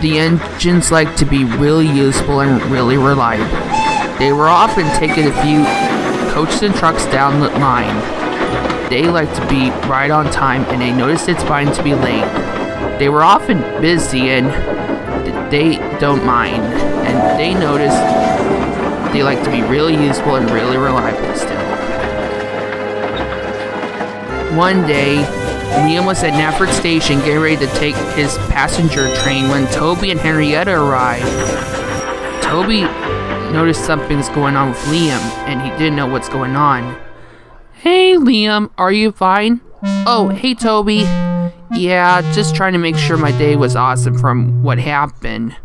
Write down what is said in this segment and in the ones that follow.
The engines like to be really useful and really reliable. They were often taking a few coaches and trucks down the line. They like to be right on time, and they noticed it's fine to be late. They were often busy, and they don't mind. And they notice they like to be really useful and really reliable still. One day, Liam was at Nafford Station getting ready to take his passenger train when Toby and Henrietta arrived. Toby noticed something's going on with Liam, and he didn't know what's going on. Hey Liam, are you fine? Oh, hey Toby. Yeah, just trying to make sure my day was awesome from what happened.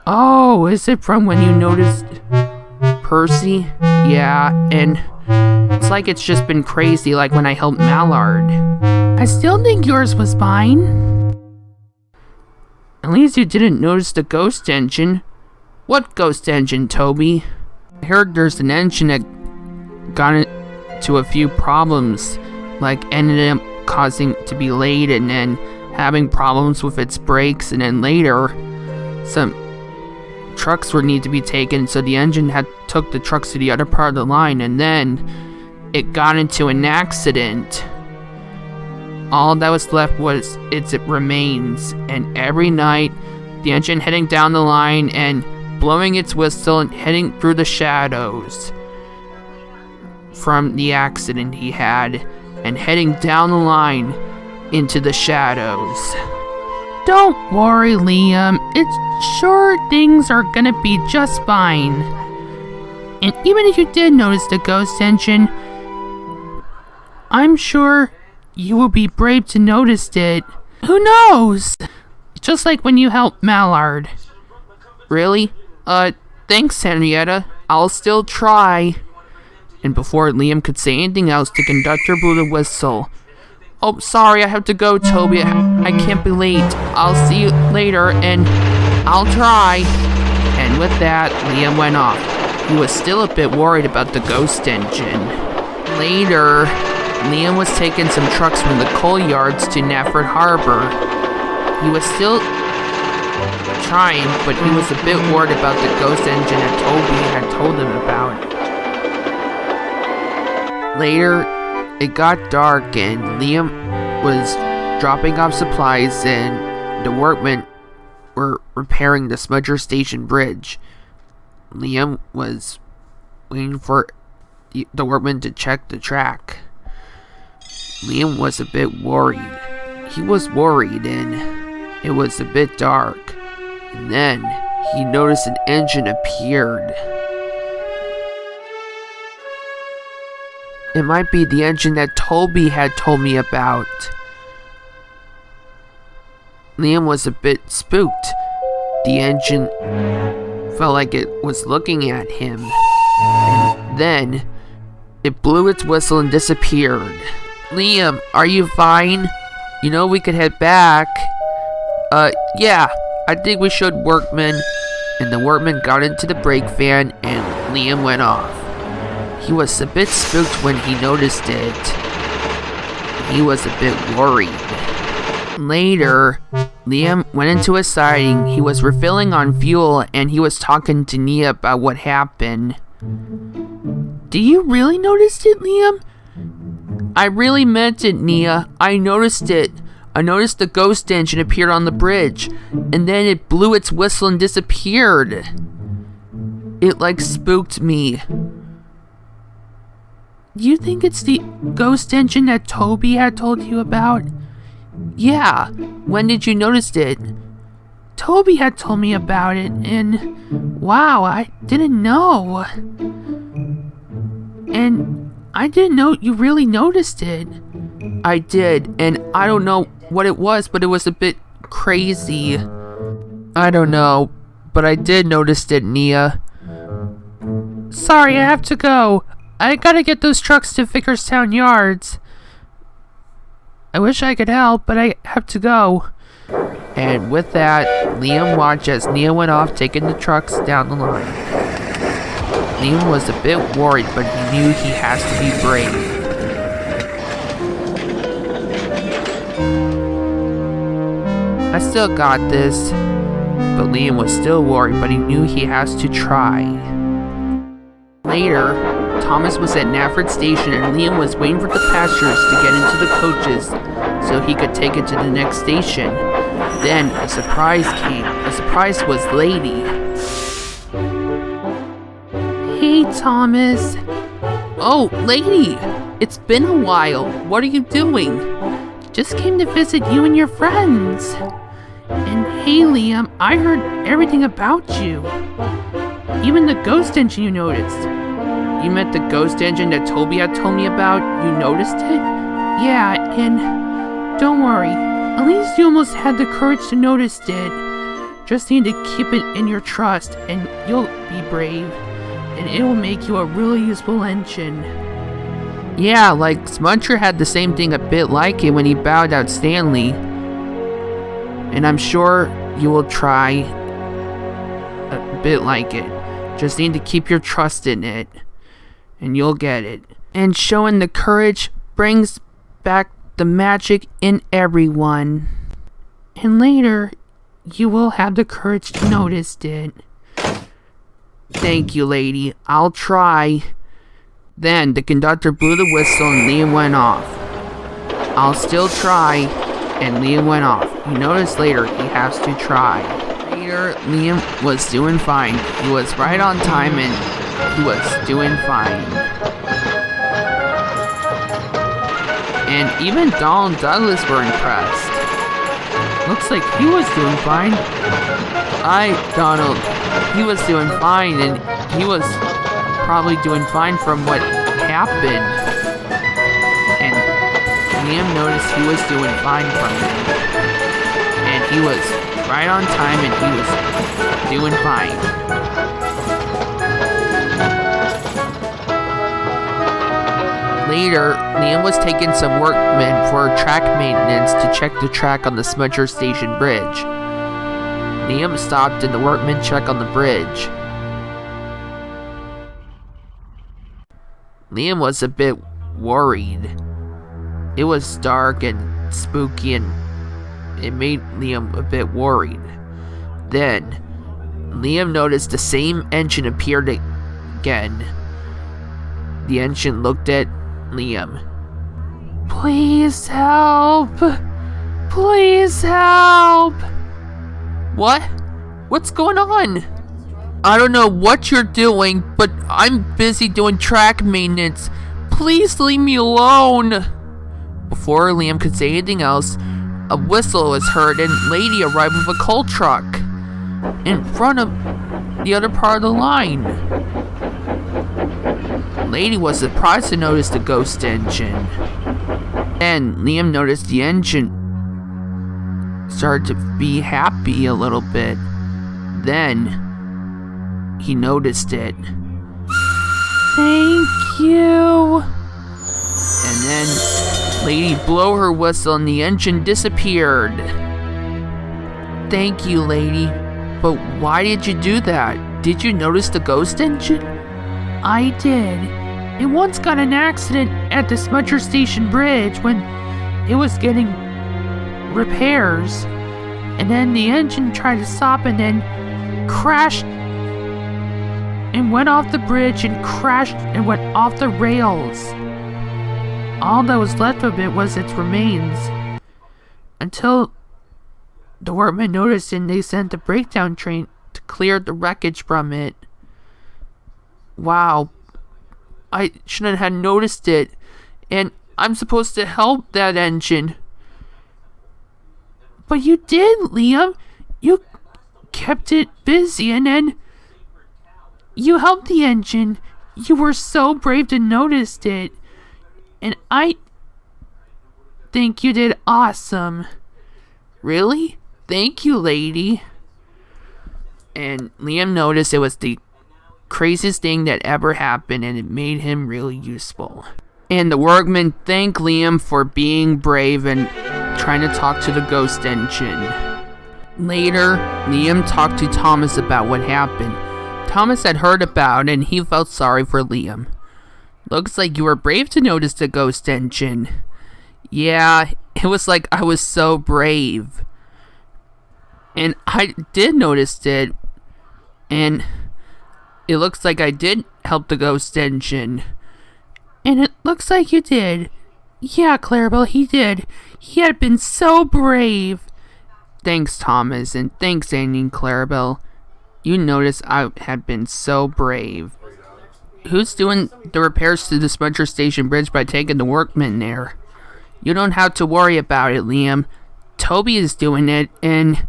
Oh, is it from when you noticed Percy? Yeah, and it's like it's just been crazy, like when I helped Mallard. I still think yours was fine. At least you didn't notice the ghost engine. What ghost engine, Toby? I heard there's an engine that got into a few problems, like ended up causing to be late and then having problems with its brakes, and then later some trucks would need to be taken, so the engine took the trucks to the other part of the line, and then it got into an accident. All that was left was its remains, and every night the engine heading down the line and blowing its whistle and heading through the shadows from the accident he had, and heading down the line into the shadows. Don't worry, Liam. It's sure things are gonna be just fine. And even if you did notice the ghost engine, I'm sure you will be brave to notice it. Who knows? Just like when you helped Mallard. Really? Thanks, Henrietta. I'll still try. And before Liam could say anything else, the conductor blew the whistle. Oh, sorry, I have to go, Toby. I can't be late. I'll see you later, and I'll try. And with that, Liam went off. He was still a bit worried about the ghost engine. Later, Liam was taking some trucks from the coal yards to Nafford Harbor. He was still trying, but he was a bit worried about the ghost engine that Toby had told him about. Later, it got dark and Liam was dropping off supplies, and the workmen were repairing the Smudger Station bridge. Liam was waiting for the workmen to check the track. Liam was a bit worried. He was worried, and it was a bit dark. And then he noticed an engine appeared. It might be the engine that Toby had told me about. Liam was a bit spooked. The engine felt like it was looking at him. And then it blew its whistle and disappeared. Liam, are you fine? You know we could head back. Yeah, I think we should, workman. And the workman got into the brake van and Liam went off. He was a bit spooked when he noticed it. He was a bit worried. Later, Liam went into a siding. He was refilling on fuel and he was talking to Nia about what happened. Do you really notice it, Liam? I really meant it, Nia. I noticed it. I noticed the ghost engine appeared on the bridge, and then it blew its whistle and disappeared. It like spooked me. Do you think it's the ghost engine that Toby had told you about? Yeah. When did you notice it? Toby had told me about it, and wow, I didn't know. And I didn't know you really noticed it. I did, and I don't know what it was, but it was a bit crazy. I don't know, but I did notice it, Nia. Sorry, I have to go. I gotta get those trucks to Vickerstown Yards. I wish I could help, but I have to go. And with that, Liam watched as Nia went off taking the trucks down the line. Liam was a bit worried, but he knew he has to be brave. I still got this. But Liam was still worried, but he knew he has to try. Later, Thomas was at Nafford Station and Liam was waiting for the passengers to get into the coaches so he could take it to the next station. Then a surprise came. The surprise was Lady. Hey, Thomas. Oh, Lady! It's been a while. What are you doing? Just came to visit you and your friends. And hey, Liam, I heard everything about you. Even the ghost engine you noticed. You meant the ghost engine that Toby had told me about? You noticed it? Yeah, and don't worry. At least you almost had the courage to notice it. Just need to keep it in your trust, and you'll be brave. And it will make you a really useful engine. Yeah, like Smudger had the same thing a bit like it when he bowed out Stanley. And I'm sure you will try a bit like it. Just need to keep your trust in it. And you'll get it. And showing the courage brings back the magic in everyone. And later, you will have the courage to notice it. Thank you, Lady. I'll try. Then the conductor blew the whistle and Liam went off. I'll still try, and Liam went off. You notice later he has to try. Later, Liam was doing fine. He was right on time and he was doing fine. And even Donald and Douglas were impressed. Looks like he was doing fine. Donald, he was doing fine, and he was probably doing fine from what happened. And Liam noticed he was doing fine from it. And he was right on time, and he was doing fine. Later, Liam was taking some workmen for track maintenance to check the track on the Smudger Station bridge. Liam stopped and the workmen checked on the bridge. Liam was a bit worried. It was dark and spooky and it made Liam a bit worried. Then, Liam noticed the same engine appeared again. The engine looked at Liam. Please help! Please help! What? What's going on? I don't know what you're doing, but I'm busy doing track maintenance. Please leave me alone. Before Liam could say anything else, a whistle was heard and Lady arrived with a coal truck in front of the other part of the line. Lady was surprised to notice the ghost engine. Then Liam noticed the engine started to be happy a little bit. Then he noticed it. Thank you. And then Lady blew her whistle and the engine disappeared. Thank you, Lady. But why did you do that? Did you notice the ghost engine? I did. It once got an accident at the Smudger Station bridge when it was getting repairs. And then the engine tried to stop and then crashed and went off the bridge and crashed and went off the rails. All that was left of it was its remains. Until the workmen noticed and they sent a breakdown train to clear the wreckage from it. Wow. I shouldn't have noticed it. And I'm supposed to help that engine. But you did, Liam. You kept it busy and then you helped the engine. You were so brave to notice it. And I think you did awesome. Really? Thank you, Lady. And Liam noticed it was the craziest thing that ever happened and it made him really useful. And the workmen thanked Liam for being brave and trying to talk to the ghost engine. Later, Liam talked to Thomas about what happened. Thomas had heard about it and he felt sorry for Liam. Looks like you were brave to notice the ghost engine. Yeah, it was like I was so brave. And I did notice it, and it looks like I did help the ghost engine. And it looks like you did. Yeah, Clarabelle, he did. He had been so brave. Thanks, Thomas, and thanks, Annie and Clarabelle. You notice I had been so brave. Who's doing the repairs to the Smudger Station Bridge by taking the workmen there? You don't have to worry about it, Liam. Toby is doing it, and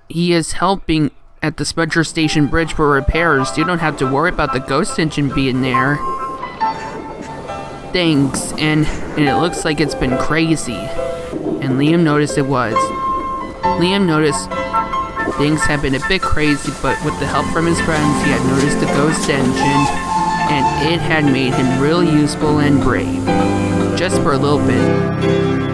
he is helping at the Smudger Station Bridge for repairs. You don't have to worry about the ghost engine being there. Thanks, and it looks like it's been crazy. And Liam noticed it was. Liam noticed things had been a bit crazy, but with the help from his friends, he had noticed the ghost engine, and it had made him really useful and brave. Just for a little bit.